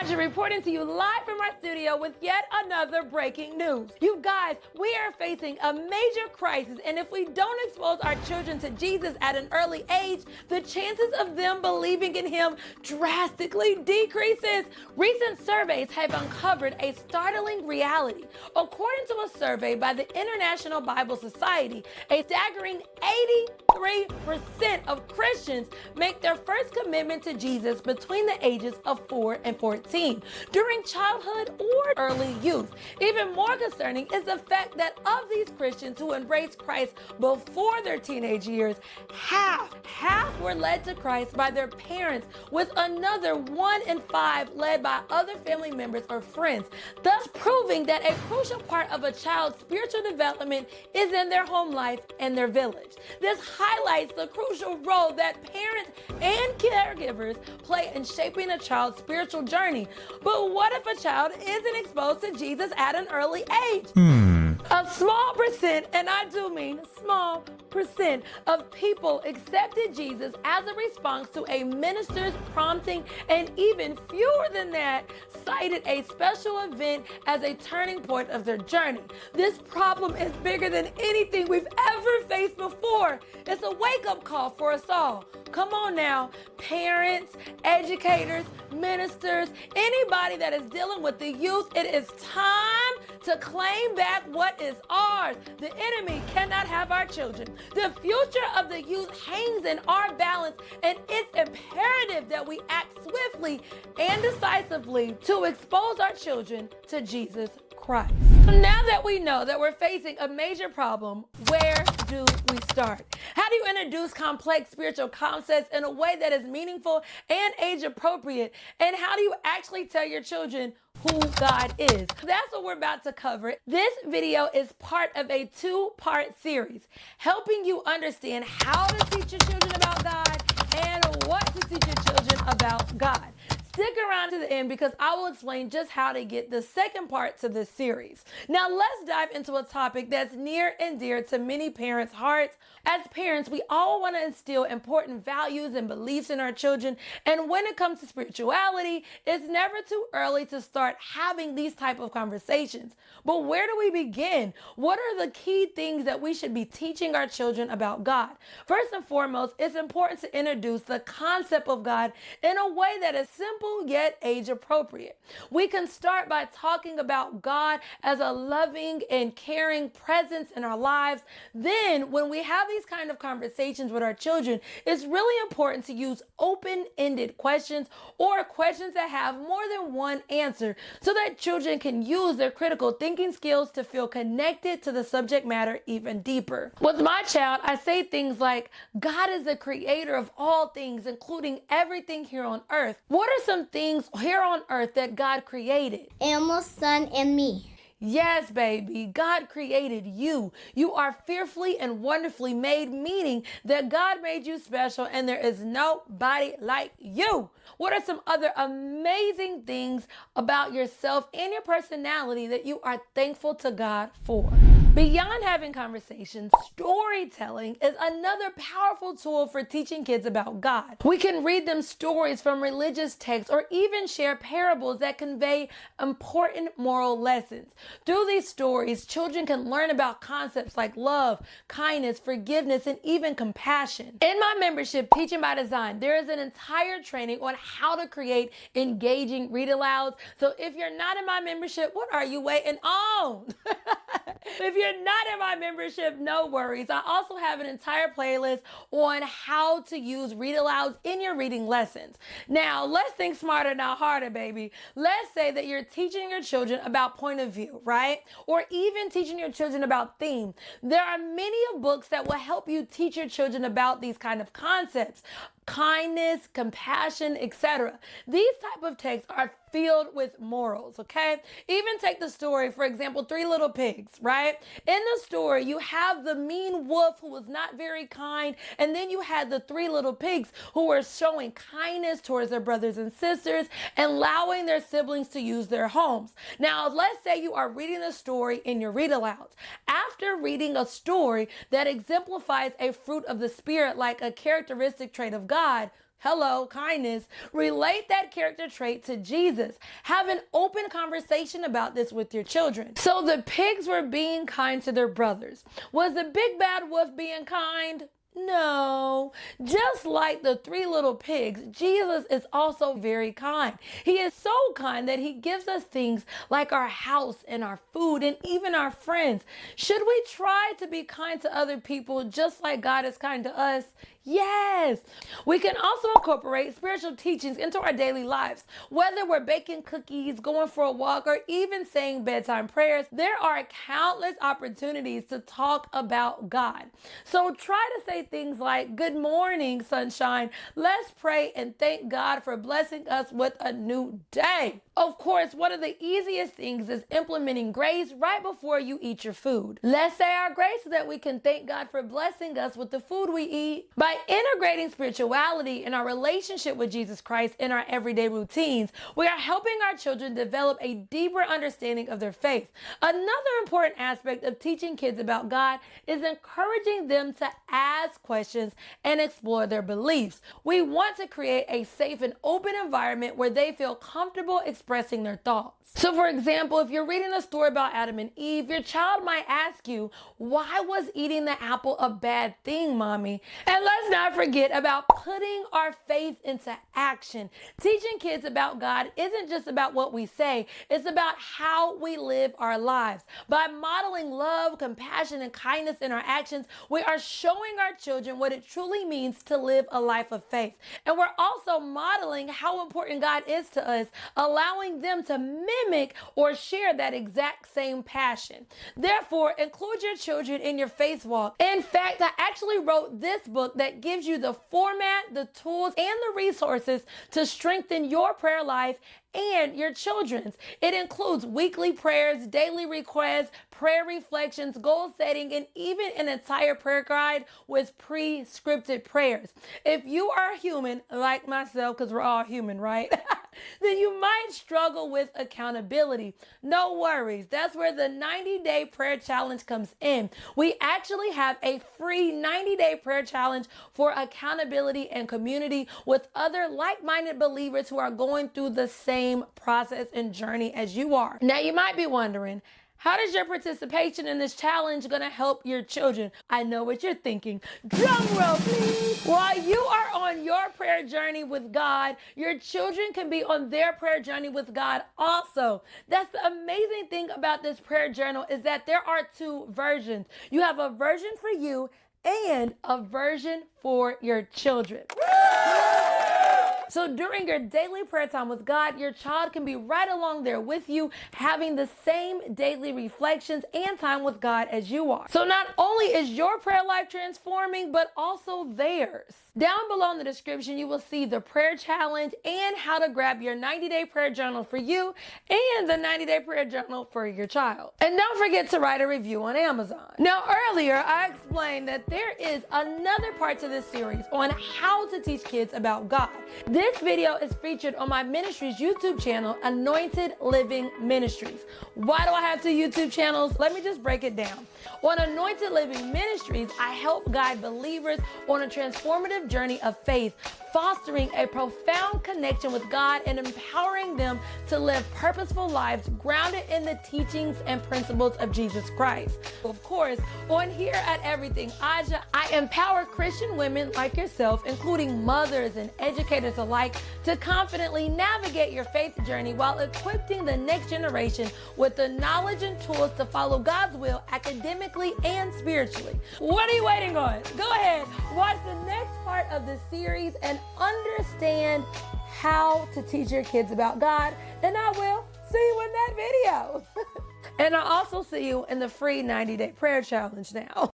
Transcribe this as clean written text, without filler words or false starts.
Marjorie reporting to you live from our studio with yet another breaking news. You guys, we are facing a major crisis, and if we don't expose our children to Jesus at an early age, the chances of them believing in him drastically decreases. Recent surveys have uncovered a startling reality. According to a survey by the International Bible Society, a staggering 83% of Christians make their first commitment to Jesus between the ages of 4 and 14, during childhood or early youth. Even more concerning is the fact that of these Christians who embraced Christ before their teenage years, half were led to Christ by their parents, with another 1 in 5 led by other family members or friends, thus proving that a crucial part of a child's spiritual development is in their home life and their village. This highlights the crucial role that parents and caregivers play in shaping a child's spiritual journey. But what if a child isn't exposed to Jesus at an early age? A small percent, and I do mean small percent, of people accepted Jesus as a response to a minister's prompting, and even fewer than that cited a special event as a turning point of their journey. This problem is bigger than anything we've ever faced before. It's a wake-up call for us all. Come on now, parents, educators, ministers, anybody that is dealing with the youth, it is time to claim back what is ours. The enemy cannot have our children. The future of the youth hangs in our balance, and it's imperative that we act swiftly and decisively to expose our children to Jesus Christ. So now that we know that we're facing a major problem, where do we start? How do you introduce complex spiritual concepts in a way that is meaningful and age appropriate? And how do you actually tell your children who God is? That's what we're about to cover. This video is part of a 2-part series, helping you understand how to teach your children about God and what to teach your children about God. Stick around to the end because I will explain just how to get the second part to this series. Now let's dive into a topic that's near and dear to many parents' hearts. As parents, we all want to instill important values and beliefs in our children, and when it comes to spirituality, it's never too early to start having these type of conversations. But where do we begin? What are the key things that we should be teaching our children about God? First and foremost, it's important to introduce the concept of God in a way that is simple yet age appropriate. We can start by talking about God as a loving and caring presence in our lives. Then when we have these kind of conversations with our children, it's really important to use open-ended questions or questions that have more than one answer so that children can use their critical thinking skills to feel connected to the subject matter even deeper. With my child, I say things like, God is the creator of all things, including everything here on earth. What are some things here on earth that God created? Animals, sun, and me. Yes, baby, God created you. You are fearfully and wonderfully made, meaning that God made you special and there is nobody like you. What are some other amazing things about yourself and your personality that you are thankful to God for? Beyond having conversations, storytelling is another powerful tool for teaching kids about God. We can read them stories from religious texts or even share parables that convey important moral lessons. Through these stories, children can learn about concepts like love, kindness, forgiveness, and even compassion. In my membership, Teaching by Design, there is an entire training on how to create engaging read-alouds. So if you're not in my membership, what are you waiting on? If you're not in my membership, no worries. I also have an entire playlist on how to use read-alouds in your reading lessons. Now, let's think smarter, not harder, baby. Let's say that you're teaching your children about point of view, right? Or even teaching your children about theme. There are many books that will help you teach your children about these kind of concepts. Kindness, compassion, etc. These type of texts are filled with morals, okay? Even take the story, for example, Three Little Pigs, right? In the story, you have the mean wolf who was not very kind, and then you had the 3 little pigs who were showing kindness towards their brothers and sisters and allowing their siblings to use their homes. Now, let's say you are reading the story in your read-alouds. After reading a story that exemplifies a fruit of the Spirit, like a characteristic trait of God, hello, kindness, relate that character trait to Jesus. Have an open conversation about this with your children. So the pigs were being kind to their brothers. Was the big bad wolf being kind? No. Just like the three little pigs, Jesus is also very kind. He is so kind that he gives us things like our house and our food and even our friends. Should we try to be kind to other people just like God is kind to us? Yes. We can also incorporate spiritual teachings into our daily lives. Whether we're baking cookies, going for a walk, or even saying bedtime prayers, there are countless opportunities to talk about God. So try to say things like, "Good morning, sunshine. Let's pray and thank God for blessing us with a new day." Of course, one of the easiest things is implementing grace right before you eat your food. Let's say our grace so that we can thank God for blessing us with the food we eat. By integrating spirituality in our relationship with Jesus Christ in our everyday routines, we are helping our children develop a deeper understanding of their faith. Another important aspect of teaching kids about God is encouraging them to ask questions and explore their beliefs. We want to create a safe and open environment where they feel comfortable expressing their thoughts. So for example, if you're reading a story about Adam and Eve, your child might ask you, "Why was eating the apple a bad thing, mommy?" And let's not forget about putting our faith into action. Teaching kids about God isn't just about what we say, it's about how we live our lives. By modeling love, compassion, and kindness in our actions, we are showing our children what it truly means to live a life of faith. And we're also modeling how important God is to us, allowing them to mimic or share that exact same passion. Therefore, include your children in your faith walk. In fact, I actually wrote this book that gives you the format, the tools, and the resources to strengthen your prayer life and your children's. It includes weekly prayers, daily requests, prayer reflections, goal setting, and even an entire prayer guide with pre-scripted prayers. If you are human, like myself, because we're all human, right? Then you might struggle with accountability. No worries. That's where the 90-day prayer challenge comes in. We actually have a free 90-day prayer challenge for accountability and community with other like-minded believers who are going through the same process and journey as you are. Now, you might be wondering, how does your participation in this challenge going to help your children? I know what you're thinking. Drum roll, please. While you are on your prayer journey with God, your children can be on their prayer journey with God also. That's the amazing thing about this prayer journal is that there are two versions. You have a version for you and a version for your children. So during your daily prayer time with God, your child can be right along there with you, having the same daily reflections and time with God as you are. So not only is your prayer life transforming, but also theirs. Down below in the description, you will see the prayer challenge and how to grab your 90-day prayer journal for you and the 90-day prayer journal for your child. And don't forget to write a review on Amazon. Now, earlier, I explained that there is another part to this series on how to teach kids about God. This video is featured on my ministry's YouTube channel, Anointed Living Ministries. Why do I have two YouTube channels? Let me just break it down. On Anointed Living Ministries, I help guide believers on a transformative journey of faith, fostering a profound connection with God and empowering them to live purposeful lives grounded in the teachings and principles of Jesus Christ. Of course, on here at Everything Aja, I empower Christian women like yourself, including mothers and educators alike, to confidently navigate your faith journey while equipping the next generation with the knowledge and tools to follow God's will academically and spiritually. What are you waiting on? Go ahead, watch the next part of the series and understand how to teach your kids about God, and I will see you in that video. And I'll also see you in the free 90-day prayer challenge now.